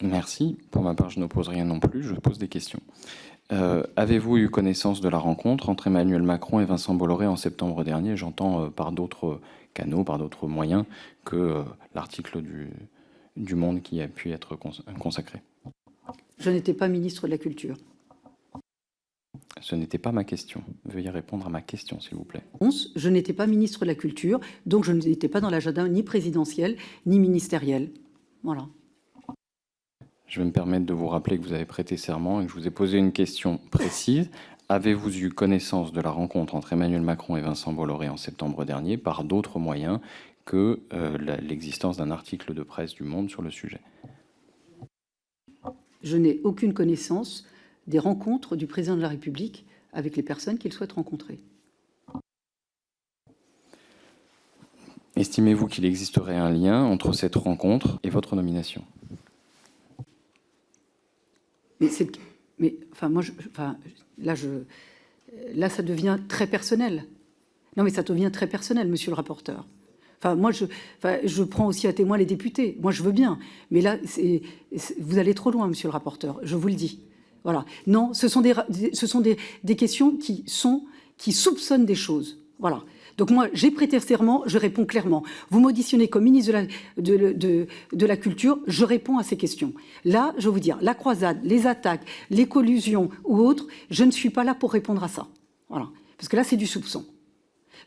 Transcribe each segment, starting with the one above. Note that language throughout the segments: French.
Merci. Pour ma part, je n'oppose rien non plus, je pose des questions. Avez-vous eu connaissance de la rencontre entre Emmanuel Macron et Vincent Bolloré en septembre dernier? J'entends par d'autres canaux, par d'autres moyens que l'article du Monde qui a pu être consacré. Je n'étais pas ministre de la Culture. Ce n'était pas ma question. Veuillez répondre à ma question, s'il vous plaît. Je n'étais pas ministre de la Culture, donc je n'étais pas dans l'agenda ni présidentiel ni ministériel. Voilà. Je vais me permettre de vous rappeler que vous avez prêté serment et que je vous ai posé une question précise. Avez-vous eu connaissance de la rencontre entre Emmanuel Macron et Vincent Bolloré en septembre dernier par d'autres moyens que l'existence d'un article de presse du Monde sur le sujet? Je n'ai aucune connaissance des rencontres du président de la République avec les personnes qu'il souhaite rencontrer. Estimez-vous qu'il existerait un lien entre cette rencontre et votre nomination? Là, ça devient très personnel. Non, mais ça devient très personnel, monsieur le rapporteur. Je prends aussi à témoin les députés. Moi, je veux bien. Mais là, vous allez trop loin, monsieur le rapporteur. Je vous le dis. Voilà. Non, ce sont des questions qui soupçonnent des choses. Voilà. Donc moi, j'ai prêté serment, je réponds clairement. Vous m'auditionnez comme ministre de la Culture, je réponds à ces questions. Là, je veux vous dire, la croisade, les attaques, les collusions ou autres, je ne suis pas là pour répondre à ça. Voilà. Parce que là, c'est du soupçon.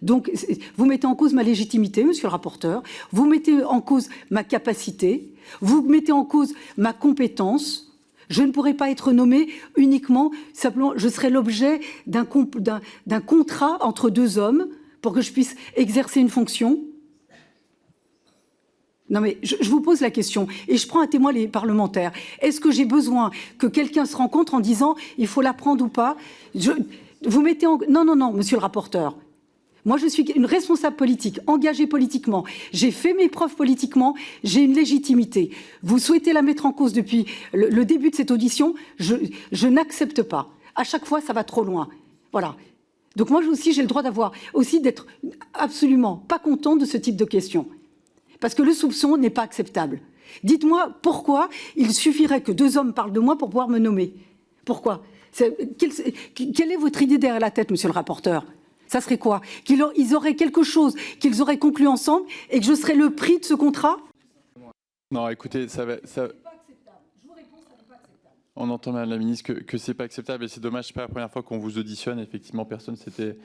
Donc, vous mettez en cause ma légitimité, monsieur le rapporteur, vous mettez en cause ma capacité, vous mettez en cause ma compétence. Je ne pourrais pas être nommé uniquement, simplement, je serais l'objet d'un contrat entre deux hommes pour que je puisse exercer une fonction. Non mais je vous pose la question et je prends à témoin les parlementaires. Est-ce que j'ai besoin que quelqu'un se rencontre en disant il faut la prendre ou pas? Vous mettez en... Non, monsieur le rapporteur. Moi, je suis une responsable politique, engagée politiquement. J'ai fait mes preuves politiquement, j'ai une légitimité. Vous souhaitez la mettre en cause depuis le début de cette audition, je n'accepte pas. À chaque fois, ça va trop loin. Voilà. Donc moi aussi, j'ai le droit d'être absolument pas content de ce type de questions. Parce que le soupçon n'est pas acceptable. Dites-moi pourquoi il suffirait que deux hommes parlent de moi pour pouvoir me nommer. Pourquoi? Quelle est votre idée derrière la tête, monsieur le rapporteur? Ça serait quoi? Qu'ils auraient quelque chose qu'ils auraient conclu ensemble et que je serais le prix de ce contrat? Non, écoutez, on entend, Madame la Ministre, que ce n'est pas acceptable et c'est dommage, ce n'est pas la première fois qu'on vous auditionne. Effectivement, personne s'était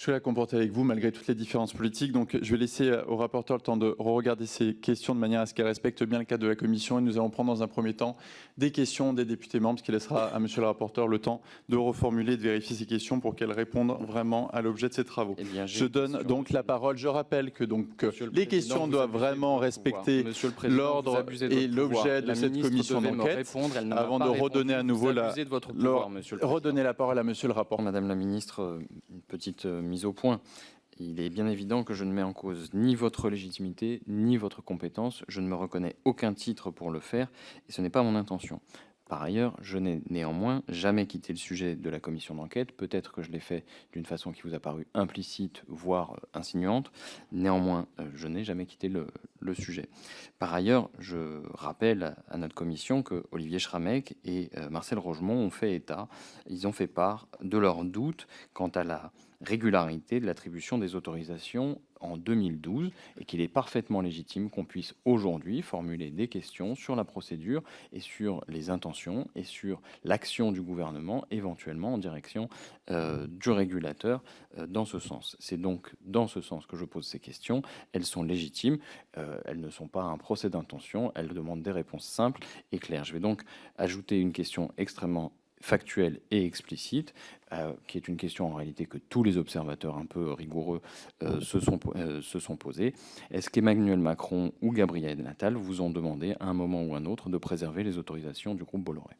à comporter avec vous malgré toutes les différences politiques. Donc, je vais laisser au rapporteur le temps de regarder ces questions de manière à ce qu'elles respectent bien le cadre de la commission. Et nous allons prendre dans un premier temps des questions des députés membres, ce qui laissera à monsieur le rapporteur le temps de reformuler, de vérifier ces questions pour qu'elles répondent vraiment à l'objet de ces travaux. Eh bien, je donne donc la parole. Je rappelle que les questions doivent vraiment respecter l'ordre et l'objet de cette commission d'enquête. Avant de redonner à nouveau redonner la parole à monsieur le rapporteur. Madame la ministre, une petite mise au point. Il est bien évident que je ne mets en cause ni votre légitimité, ni votre compétence. Je ne me reconnais aucun titre pour le faire et ce n'est pas mon intention. Par ailleurs, je n'ai néanmoins jamais quitté le sujet de la commission d'enquête. Peut-être que je l'ai fait d'une façon qui vous a paru implicite, voire insinuante. Néanmoins, je n'ai jamais quitté le sujet. Par ailleurs, je rappelle à notre commission que Olivier Schrammeck et Marcel Rogemont ont fait part de leurs doutes quant à la régularité de l'attribution des autorisations en 2012 et qu'il est parfaitement légitime qu'on puisse aujourd'hui formuler des questions sur la procédure et sur les intentions et sur l'action du gouvernement éventuellement en direction du régulateur dans ce sens. C'est donc dans ce sens que je pose ces questions. Elles sont légitimes, elles ne sont pas un procès d'intention, elles demandent des réponses simples et claires. Je vais donc ajouter une question extrêmement factuelle et explicite, qui est une question en réalité que tous les observateurs un peu rigoureux se sont posés. Est-ce qu'Emmanuel Macron ou Gabriel Attal vous ont demandé à un moment ou à un autre de préserver les autorisations du groupe Bolloré?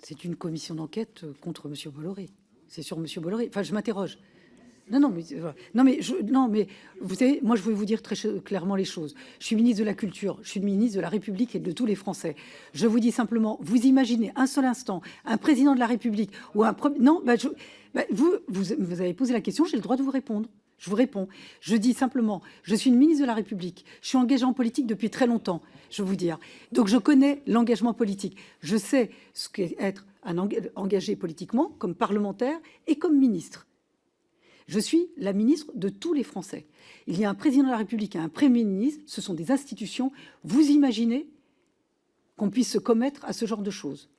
C'est une commission d'enquête contre M. Bolloré. C'est sur M. Bolloré. Enfin, je m'interroge. Non, mais vous savez, moi, je vais vous dire très clairement les choses. Je suis ministre de la Culture, je suis ministre de la République et de tous les Français. Je vous dis simplement, vous imaginez un seul instant un président de la République ou un premier... Non, vous avez posé la question, j'ai le droit de vous répondre. Je vous réponds. Je dis simplement, je suis une ministre de la République. Je suis engagée en politique depuis très longtemps, je veux vous dire. Donc je connais l'engagement politique. Je sais ce qu'est être engagé politiquement, comme parlementaire et comme ministre. Je suis la ministre de tous les Français. Il y a un président de la République et un Premier ministre. Ce sont des institutions. Vous imaginez qu'on puisse se commettre à ce genre de choses?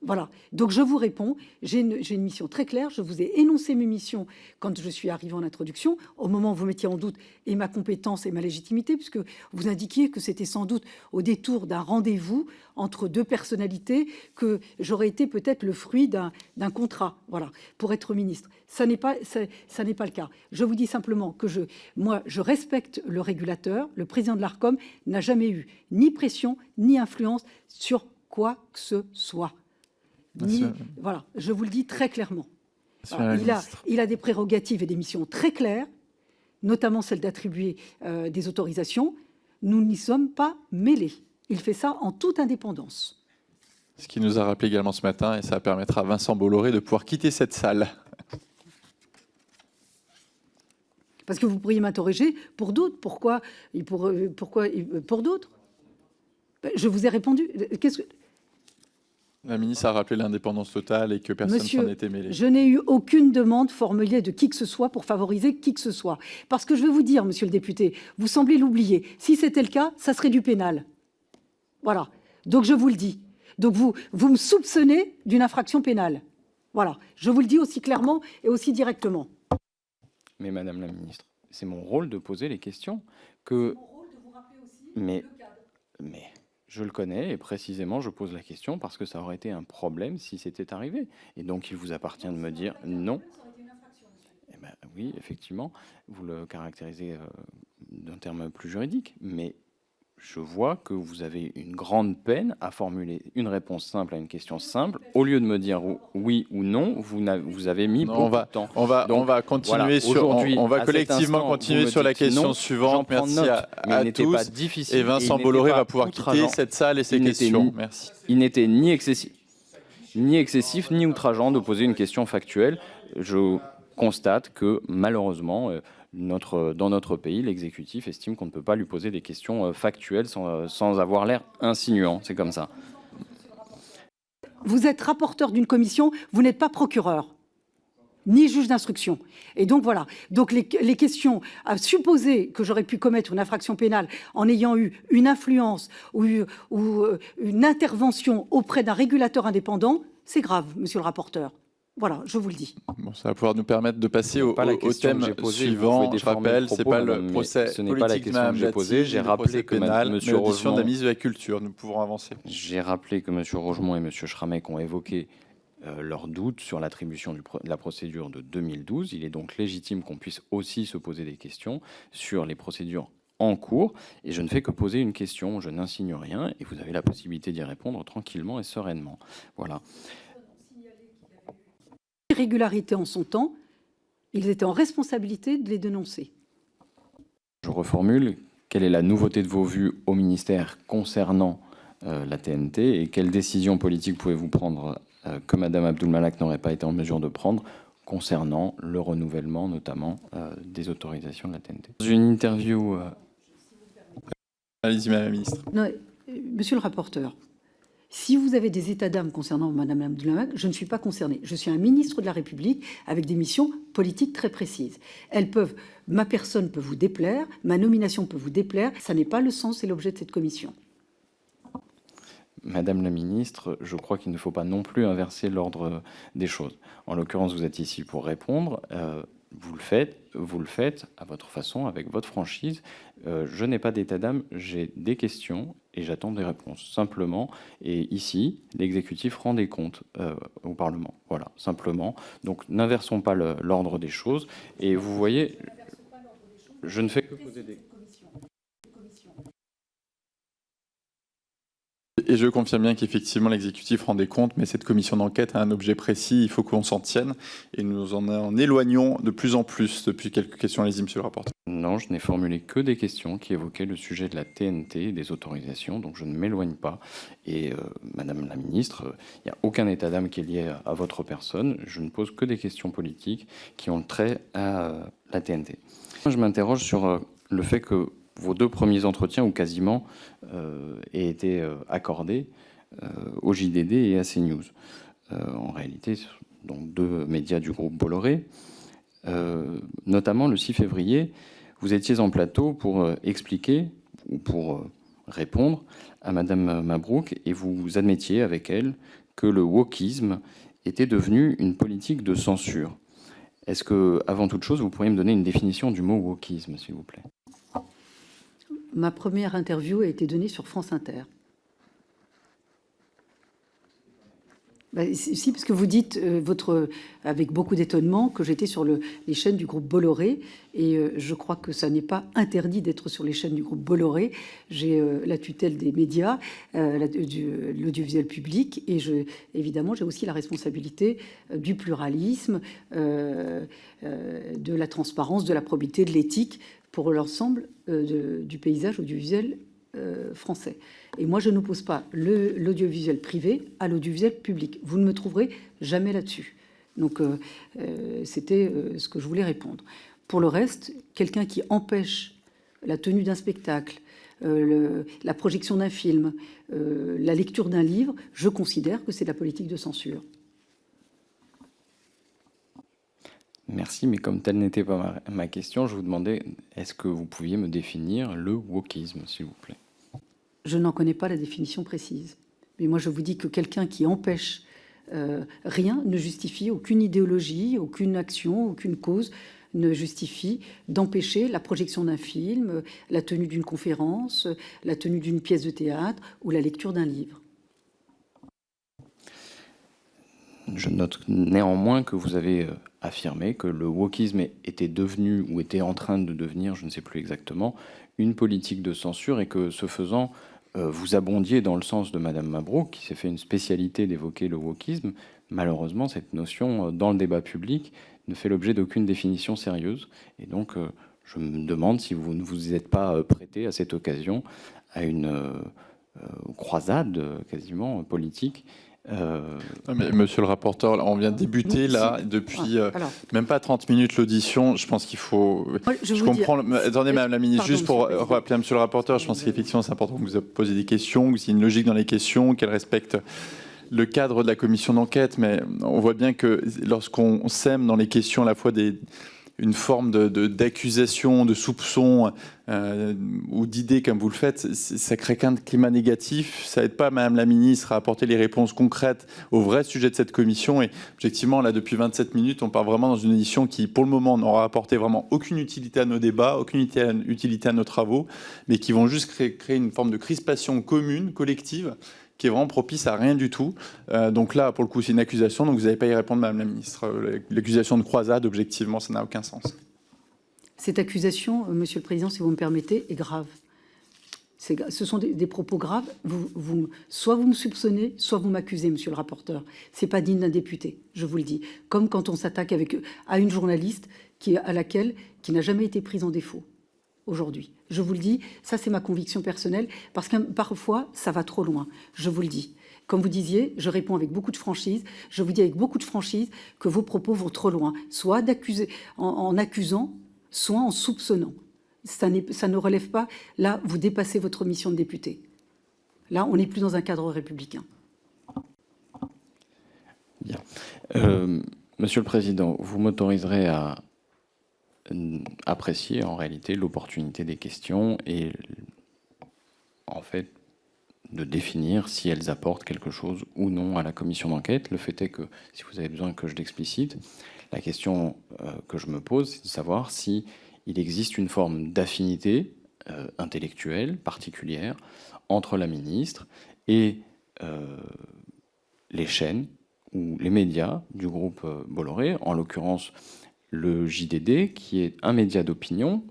Voilà, donc je vous réponds, j'ai une mission très claire, je vous ai énoncé mes missions quand je suis arrivée en introduction, au moment où vous mettiez en doute et ma compétence et ma légitimité, puisque vous indiquiez que c'était sans doute au détour d'un rendez-vous entre deux personnalités que j'aurais été peut-être le fruit d'un contrat, voilà, pour être ministre. Ça n'est pas le cas. Je vous dis simplement que moi, je respecte le régulateur, le président de l'Arcom n'a jamais eu ni pression, ni influence sur quoi que ce soit. Voilà, je vous le dis très clairement. Voilà, il a des prérogatives et des missions très claires, notamment celle d'attribuer des autorisations. Nous n'y sommes pas mêlés. Il fait ça en toute indépendance. Ce qui nous a rappelé également ce matin, et ça permettra à Vincent Bolloré de pouvoir quitter cette salle. Parce que vous pourriez m'interroger pour d'autres. Pourquoi pour d'autres? Je vous ai répondu. Qu'est-ce que... La ministre a rappelé l'indépendance totale et que personne s'en était mêlé. Je n'ai eu aucune demande formulée de qui que ce soit pour favoriser qui que ce soit. Parce que je vais vous dire, monsieur le député, vous semblez l'oublier. Si c'était le cas, ça serait du pénal. Voilà. Donc je vous le dis. Donc vous me soupçonnez d'une infraction pénale. Voilà. Je vous le dis aussi clairement et aussi directement. Mais Madame la Ministre, c'est mon rôle de poser les questions. C'est mon rôle de vous rappeler aussi le cadre. Mais je le connais et précisément je pose la question parce que ça aurait été un problème si c'était arrivé. Et donc il vous appartient de me dire non. Eh ben, oui, effectivement, vous le caractérisez d'un terme plus juridique, mais je vois que vous avez une grande peine à formuler une réponse simple à une question simple. Au lieu de me dire oui ou non, vous avez mis beaucoup de temps. On va continuer voilà, on va collectivement continuer sur la question non, suivante. Merci à tous. Pas difficile, et Vincent Bolloré va pouvoir quitter cette salle et ses questions. Merci. Il n'était ni excessif ni outrageant de poser une question factuelle. Je constate que malheureusement, dans notre pays, l'exécutif estime qu'on ne peut pas lui poser des questions factuelles sans avoir l'air insinuant. C'est comme ça. Vous êtes rapporteur d'une commission, vous n'êtes pas procureur, ni juge d'instruction. Et donc voilà. Donc les questions à supposer que j'aurais pu commettre une infraction pénale en ayant eu une influence ou une intervention auprès d'un régulateur indépendant, c'est grave, monsieur le rapporteur. Voilà, je vous le dis. Bon, ça va pouvoir nous permettre de passer au thème suivant. Je rappelle, ce n'est pas le procès politique que j'ai posé. J'ai rappelé que M. Rogemont, de la ministre de la Culture. Nous pouvons avancer. J'ai rappelé que M. Rogemont et M. Schrammeck ont évoqué leurs doutes sur l'attribution de la procédure de 2012. Il est donc légitime qu'on puisse aussi se poser des questions sur les procédures en cours. Et je ne fais que poser une question, je n'insigne rien, et vous avez la possibilité d'y répondre tranquillement et sereinement. Voilà. Irrégularités en son temps, ils étaient en responsabilité de les dénoncer. Je reformule, quelle est la nouveauté de vos vues au ministère concernant la TNT et quelles décisions politiques pouvez-vous prendre que Mme Abdul-Malak n'aurait pas été en mesure de prendre concernant le renouvellement notamment des autorisations de la TNT? Dans une interview... Allez-y, Madame la Ministre. Non, monsieur le rapporteur, si vous avez des états d'âme concernant Mme Abdul-Malak, je ne suis pas concernée. Je suis un ministre de la République avec des missions politiques très précises. Ma personne peut vous déplaire, ma nomination peut vous déplaire. Ça n'est pas le sens et l'objet de cette commission. Madame la Ministre, je crois qu'il ne faut pas non plus inverser l'ordre des choses. En l'occurrence, vous êtes ici pour répondre. Vous le faites à votre façon, avec votre franchise. Je n'ai pas d'état d'âme, j'ai des questions et j'attends des réponses, simplement. Et ici, l'exécutif rend des comptes au Parlement. Voilà, simplement. Donc, n'inversons pas l'ordre des choses. Et vous voyez, je ne fais que poser des... Et je confirme bien qu'effectivement l'exécutif rend des comptes, mais cette commission d'enquête a un objet précis, il faut qu'on s'en tienne, et nous en éloignons de plus en plus depuis quelques questions. Allez-y, monsieur le rapporteur. Non, je n'ai formulé que des questions qui évoquaient le sujet de la TNT et des autorisations, donc je ne m'éloigne pas. Et Madame la Ministre, il n'y a aucun état d'âme qui est lié à votre personne. Je ne pose que des questions politiques qui ont trait à la TNT. Je m'interroge sur le fait que vos 2 premiers entretiens, ou quasiment, aient été accordés au JDD et à CNews. En réalité, donc 2 médias du groupe Bolloré. Notamment le 6 février, vous étiez en plateau pour expliquer ou pour répondre à Madame Mabrouk, et vous admettiez avec elle que le wokisme était devenu une politique de censure. Est-ce que, avant toute chose, vous pourriez me donner une définition du mot wokisme, s'il vous plaît? Ma première interview a été donnée sur France Inter. Si, parce que vous dites, avec beaucoup d'étonnement, que j'étais sur les chaînes du groupe Bolloré, et je crois que ça n'est pas interdit d'être sur les chaînes du groupe Bolloré. J'ai la tutelle des médias, l'audiovisuel public, et évidemment, j'ai aussi la responsabilité du pluralisme, de la transparence, de la probité, de l'éthique, pour l'ensemble du paysage audiovisuel français. Et moi, je n'oppose pas l'audiovisuel privé à l'audiovisuel public. Vous ne me trouverez jamais là-dessus. Donc, c'était ce que je voulais répondre. Pour le reste, quelqu'un qui empêche la tenue d'un spectacle, la projection d'un film, la lecture d'un livre, je considère que c'est de la politique de censure. Merci, mais comme telle n'était pas ma question, je vous demandais, est-ce que vous pouviez me définir le wokisme, s'il vous plaît? Je n'en connais pas la définition précise. Mais moi, je vous dis que quelqu'un qui empêche rien ne justifie aucune idéologie, aucune action, aucune cause ne justifie d'empêcher la projection d'un film, la tenue d'une conférence, la tenue d'une pièce de théâtre ou la lecture d'un livre. Je note néanmoins que vous avez affirmé que le wokisme était devenu ou était en train de devenir, je ne sais plus exactement, une politique de censure, et que ce faisant, vous abondiez dans le sens de Madame Mabrouk, qui s'est fait une spécialité d'évoquer le wokisme. Malheureusement, cette notion, dans le débat public, ne fait l'objet d'aucune définition sérieuse. Et donc, je me demande si vous ne vous êtes pas prêté à cette occasion à une croisade quasiment politique. Mais monsieur le rapporteur, on vient de débuter là, depuis même pas 30 minutes l'audition. Je pense qu'il faut... Je comprends... Attendez, Madame la Ministre, juste pour rappeler à monsieur le rapporteur, je pense qu'effectivement c'est important que vous posiez des questions, qu'il y ait une logique dans les questions, qu'elle respecte le cadre de la commission d'enquête, mais on voit bien que lorsqu'on sème dans les questions à la fois une forme d'accusation, de soupçon ou d'idée comme vous le faites, ça crée qu'un climat négatif. Ça n'aide pas Madame la Ministre à apporter les réponses concrètes au vrai sujet de cette commission. Et objectivement, là, depuis 27 minutes, on part vraiment dans une édition qui, pour le moment, n'aura apporté vraiment aucune utilité à nos débats, aucune utilité à nos travaux, mais qui vont juste créer une forme de crispation commune, collective, qui est vraiment propice à rien du tout. Donc là, pour le coup, c'est une accusation, donc vous n'allez pas y répondre, Madame la Ministre. L'accusation de croisade, objectivement, ça n'a aucun sens. Cette accusation, Monsieur le Président, si vous me permettez, est grave. Ce sont des propos graves. Soit vous me soupçonnez, soit vous m'accusez, Monsieur le rapporteur. Ce n'est pas digne d'un député, je vous le dis. Comme quand on s'attaque à une journaliste qui n'a jamais été prise en défaut aujourd'hui. Je vous le dis, ça c'est ma conviction personnelle, parce que parfois ça va trop loin, je vous le dis. Comme vous disiez, je réponds avec beaucoup de franchise, je vous dis avec beaucoup de franchise que vos propos vont trop loin, soit d'accuser, en accusant, soit en soupçonnant. Ça ne relève pas, là vous dépassez votre mission de député. Là on n'est plus dans un cadre républicain. Bien. Monsieur le Président, vous m'autoriserez à apprécier en réalité l'opportunité des questions et en fait de définir si elles apportent quelque chose ou non à la commission d'enquête. Le fait est que, si vous avez besoin que je l'explicite, la question que je me pose, c'est de savoir si il existe une forme d'affinité intellectuelle particulière entre la ministre et les chaînes ou les médias du groupe Bolloré, en l'occurrence le JDD, qui est un média d'opinion.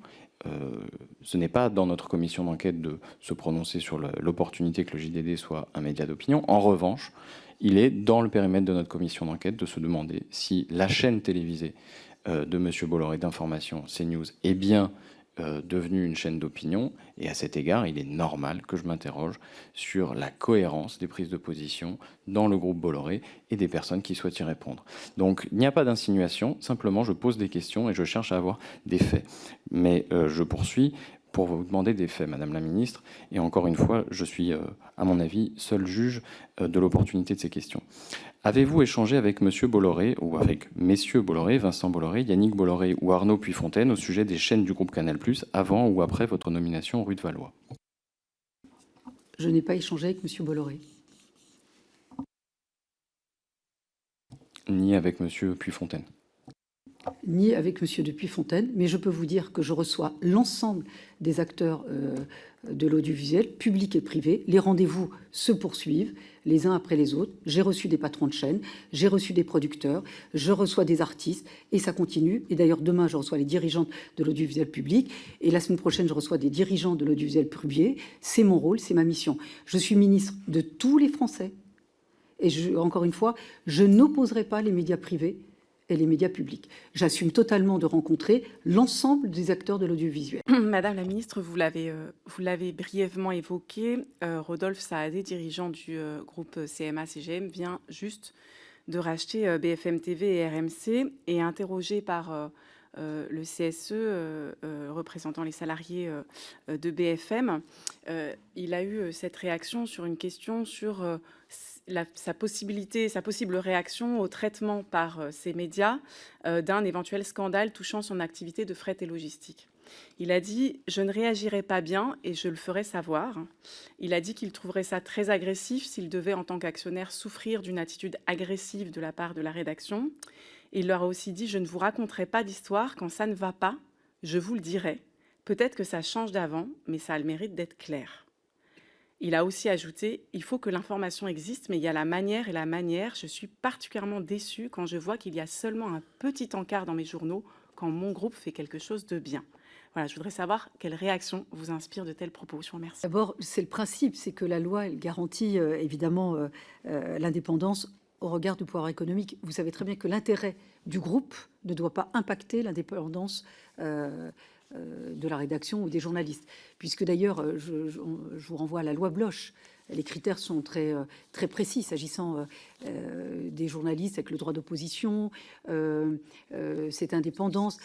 Ce n'est pas dans notre commission d'enquête de se prononcer sur l'opportunité que le JDD soit un média d'opinion. En revanche, il est dans le périmètre de notre commission d'enquête de se demander si la chaîne télévisée de M. Bolloré d'information, CNews, est bien devenue une chaîne d'opinion, et à cet égard, il est normal que je m'interroge sur la cohérence des prises de position dans le groupe Bolloré et des personnes qui souhaitent y répondre. Donc, il n'y a pas d'insinuation, simplement je pose des questions et je cherche à avoir des faits. Mais je poursuis pour vous demander des faits, Madame la Ministre, et encore une fois, je suis, à mon avis, seul juge de l'opportunité de ces questions. Avez-vous échangé avec Monsieur Bolloré ou avec Messieurs Bolloré, Vincent Bolloré, Yannick Bolloré ou Arnaud Puyfontaine au sujet des chaînes du groupe Canal+, avant ou après votre nomination rue de Valois? Je n'ai pas échangé avec Monsieur Bolloré. Ni avec Monsieur Puyfontaine? Ni avec Monsieur de Puyfontaine, mais je peux vous dire que je reçois l'ensemble des acteurs de l'audiovisuel, public et privé. Les rendez-vous se poursuivent les uns après les autres. J'ai reçu des patrons de chaîne, j'ai reçu des producteurs, je reçois des artistes et ça continue. Et d'ailleurs, demain, je reçois les dirigeantes de l'audiovisuel public et la semaine prochaine, je reçois des dirigeants de l'audiovisuel privé. C'est mon rôle, c'est ma mission. Je suis ministre de tous les Français. Et encore une fois, je n'opposerai pas les médias privés et les médias publics. J'assume totalement de rencontrer l'ensemble des acteurs de l'audiovisuel. Madame la ministre, vous l'avez brièvement évoqué, Rodolphe Saadé, dirigeant du groupe CMA-CGM, vient juste de racheter BFM TV et RMC, et interrogé par le CSE, représentant les salariés de BFM, il a eu cette réaction sur une question sur sa possible réaction au traitement par ces médias d'un éventuel scandale touchant son activité de fret et logistique. Il a dit « Je ne réagirai pas bien et je le ferai savoir ». Il a dit qu'il trouverait ça très agressif s'il devait, en tant qu'actionnaire, souffrir d'une attitude agressive de la part de la rédaction. Il leur a aussi dit « Je ne vous raconterai pas d'histoire. Quand ça ne va pas, je vous le dirai. Peut-être que ça change d'avant, mais ça a le mérite d'être clair. » Il a aussi ajouté « Il faut que l'information existe, mais il y a la manière et la manière. Je suis particulièrement déçu quand je vois qu'il y a seulement un petit encart dans mes journaux quand mon groupe fait quelque chose de bien. » Voilà, je voudrais savoir quelle réaction vous inspire de tels propos. Je vous remercie. D'abord, c'est le principe, c'est que la loi elle garantit évidemment l'indépendance au regard du pouvoir économique. Vous savez très bien que l'intérêt du groupe ne doit pas impacter l'indépendance de la rédaction ou des journalistes. Puisque d'ailleurs, je vous renvoie à la loi Bloch. Les critères sont très précis s'agissant des journalistes avec le droit d'opposition, cette indépendance,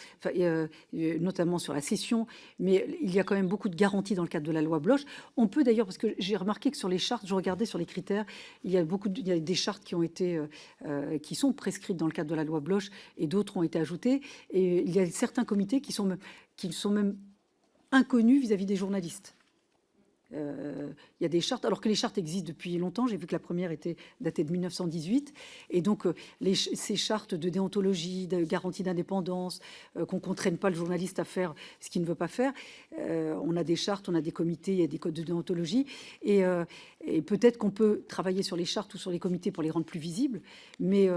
notamment sur la cession. Mais il y a quand même beaucoup de garanties dans le cadre de la loi Bloch. On peut d'ailleurs, parce que j'ai remarqué que sur les chartes, je regardais sur les critères, il y a des chartes qui ont été, qui sont prescrites dans le cadre de la loi Bloch et d'autres ont été ajoutées. Et il y a certains comités qui sont même inconnus vis-à-vis des journalistes. Il y a des chartes, alors que les chartes existent depuis longtemps. J'ai vu que la première était datée de 1918. Et donc, ces chartes de déontologie, de garantie d'indépendance, qu'on ne contraigne pas le journaliste à faire ce qu'il ne veut pas faire. On a des chartes, on a des comités, il y a des codes de déontologie. Et peut-être qu'on peut travailler sur les chartes ou sur les comités pour les rendre plus visibles. Mais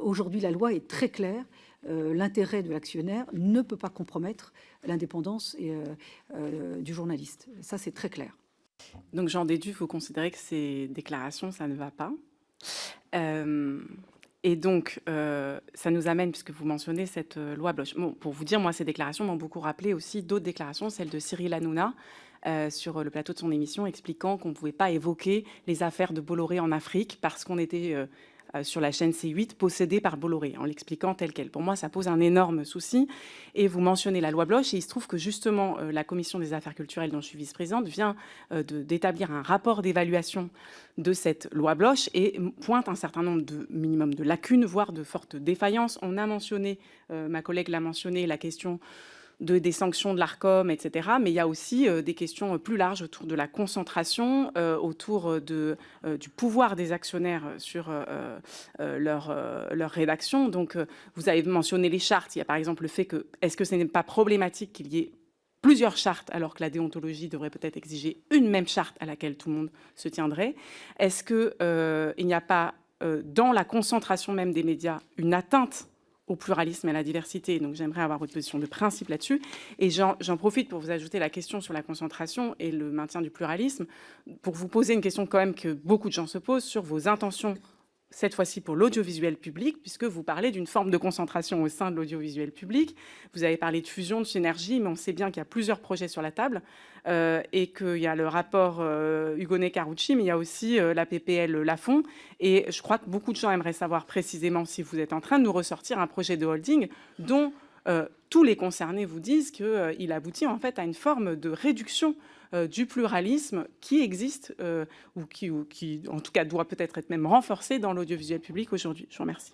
aujourd'hui, la loi est très claire. L'intérêt de l'actionnaire ne peut pas compromettre l'indépendance du journaliste. Ça, c'est très clair. Donc, j'en déduis, vous considérez que ces déclarations, ça ne va pas. Et donc, ça nous amène, puisque vous mentionnez cette loi Bloch. Bon, pour vous dire, moi, ces déclarations m'ont beaucoup rappelé aussi d'autres déclarations, celle de Cyril Hanouna, sur le plateau de son émission, expliquant qu'on ne pouvait pas évoquer les affaires de Bolloré en Afrique parce qu'on était sur la chaîne C8 possédée par Bolloré, en l'expliquant tel quel. Pour moi, ça pose un énorme souci. Et vous mentionnez la loi Bloch, et il se trouve que justement, la commission des affaires culturelles dont je suis vice-présidente vient d'établir un rapport d'évaluation de cette loi Bloch et pointe un certain nombre de minimum de lacunes, voire de fortes défaillances. On a mentionné, ma collègue l'a mentionné, la question des sanctions de l'ARCOM, etc. Mais il y a aussi des questions plus larges autour de la concentration, autour du pouvoir des actionnaires sur leur rédaction. Donc, vous avez mentionné les chartes. Il y a par exemple le fait que, est-ce que ce n'est pas problématique qu'il y ait plusieurs chartes, alors que la déontologie devrait peut-être exiger une même charte à laquelle tout le monde se tiendrait? Est-ce qu'il n'y a pas, dans la concentration même des médias, une atteinte au pluralisme et à la diversité? Donc j'aimerais avoir votre position de principe là-dessus. Et j'en profite pour vous ajouter la question sur la concentration et le maintien du pluralisme, pour vous poser une question quand même que beaucoup de gens se posent sur vos intentions cette fois-ci pour l'audiovisuel public, puisque vous parlez d'une forme de concentration au sein de l'audiovisuel public. Vous avez parlé de fusion, de synergie, mais on sait bien qu'il y a plusieurs projets sur la table et qu'il y a le rapport Hugonet-Carucci, mais il y a aussi la PPL Lafon. Et je crois que beaucoup de gens aimeraient savoir précisément si vous êtes en train de nous ressortir un projet de holding dont tous les concernés vous disent qu'il aboutit en fait à une forme de réduction du pluralisme qui existe ou qui, en tout cas, doit peut-être être même renforcé dans l'audiovisuel public aujourd'hui. Je vous remercie.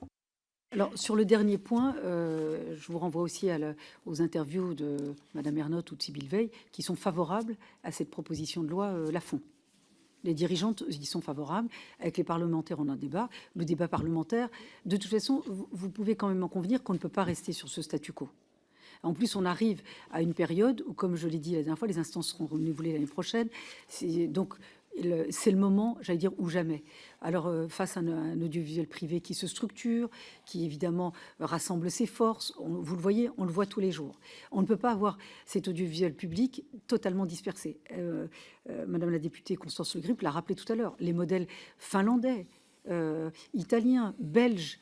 Alors, sur le dernier point, je vous renvoie aussi aux interviews de Mme Ernotte ou de Sybille Veil, qui sont favorables à cette proposition de loi Lafon. Les dirigeantes y sont favorables. Avec les parlementaires, on a un débat. Le débat parlementaire, de toute façon, vous pouvez quand même en convenir qu'on ne peut pas rester sur ce statu quo. En plus, on arrive à une période où, comme je l'ai dit la dernière fois, les instances seront renouvelées l'année prochaine. Donc, c'est le moment, j'allais dire, ou jamais. Alors, face à un audiovisuel privé qui se structure, qui évidemment rassemble ses forces, vous le voyez, on le voit tous les jours. On ne peut pas avoir cet audiovisuel public totalement dispersé. Madame la députée Constance Le Grip l'a rappelé tout à l'heure. Les modèles finlandais, italien, belge,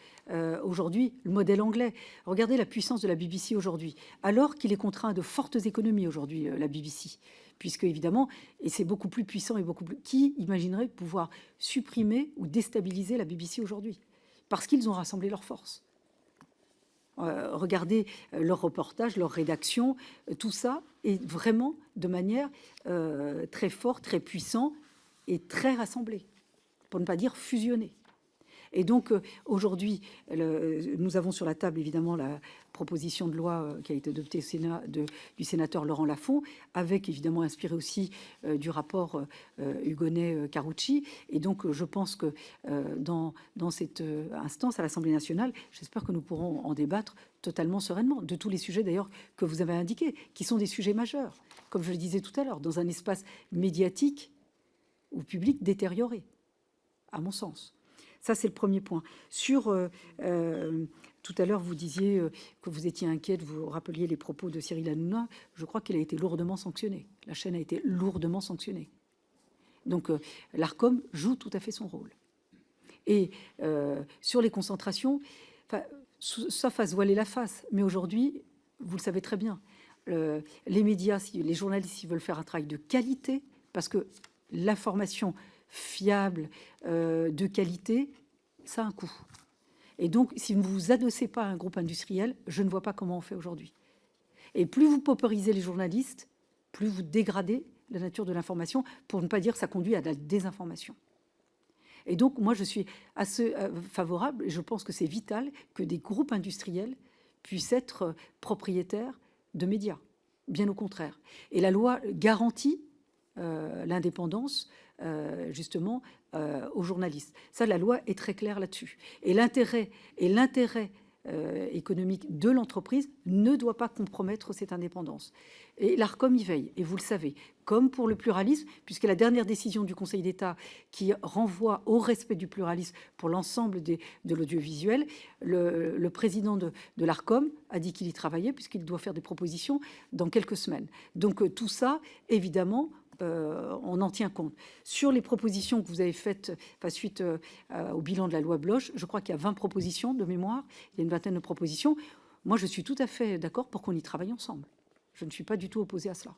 aujourd'hui le modèle anglais. Regardez la puissance de la BBC aujourd'hui, alors qu'il est contraint à de fortes économies aujourd'hui, la BBC, puisque évidemment, et c'est beaucoup plus puissant et beaucoup plus... Qui imaginerait pouvoir supprimer ou déstabiliser la BBC aujourd'hui? Parce qu'ils ont rassemblé leurs forces. Regardez leurs reportages, leurs rédactions, tout ça est vraiment de manière très forte, très puissant et très rassemblé, pour ne pas dire fusionné. Et donc, aujourd'hui, nous avons sur la table, évidemment, la proposition de loi qui a été adoptée au Sénat du sénateur Laurent Lafon, avec, évidemment, inspiré aussi du rapport Hugonet-Carucci. Et donc, je pense que dans cette instance, à l'Assemblée nationale, j'espère que nous pourrons en débattre totalement sereinement, de tous les sujets, d'ailleurs, que vous avez indiqués, qui sont des sujets majeurs, comme je le disais tout à l'heure, dans un espace médiatique ou public détérioré, à mon sens. Ça, c'est le premier point. Sur, tout à l'heure, vous disiez que vous étiez inquiète, vous rappeliez les propos de Cyril Hanouna. Je crois qu'il a été lourdement sanctionné. La chaîne a été lourdement sanctionnée. Donc, l'Arcom joue tout à fait son rôle. Et sur les concentrations, sauf à se voiler la face, mais aujourd'hui, vous le savez très bien, les médias, les journalistes, s'ils veulent faire un travail de qualité, parce que l'information fiable, de qualité, ça a un coût. Et donc, si vous ne vous adossez pas à un groupe industriel, je ne vois pas comment on fait aujourd'hui. Et plus vous pauperisez les journalistes, plus vous dégradez la nature de l'information, pour ne pas dire que ça conduit à la désinformation. Et donc, moi, je suis assez favorable, et je pense que c'est vital que des groupes industriels puissent être propriétaires de médias, bien au contraire. Et la loi garantit l'indépendance, justement, aux journalistes. Ça, la loi est très claire là-dessus. Et l'intérêt économique de l'entreprise ne doit pas compromettre cette indépendance. Et l'Arcom y veille, et vous le savez, comme pour le pluralisme, puisque la dernière décision du Conseil d'État qui renvoie au respect du pluralisme pour l'ensemble de l'audiovisuel, le président de l'Arcom a dit qu'il y travaillait, puisqu'il doit faire des propositions dans quelques semaines. Donc tout ça, évidemment, on en tient compte. Sur les propositions que vous avez faites suite au bilan de la loi Bloch, je crois qu'il y a 20 propositions de mémoire, il y a une vingtaine de propositions. Moi, je suis tout à fait d'accord pour qu'on y travaille ensemble. Je ne suis pas du tout opposée à cela.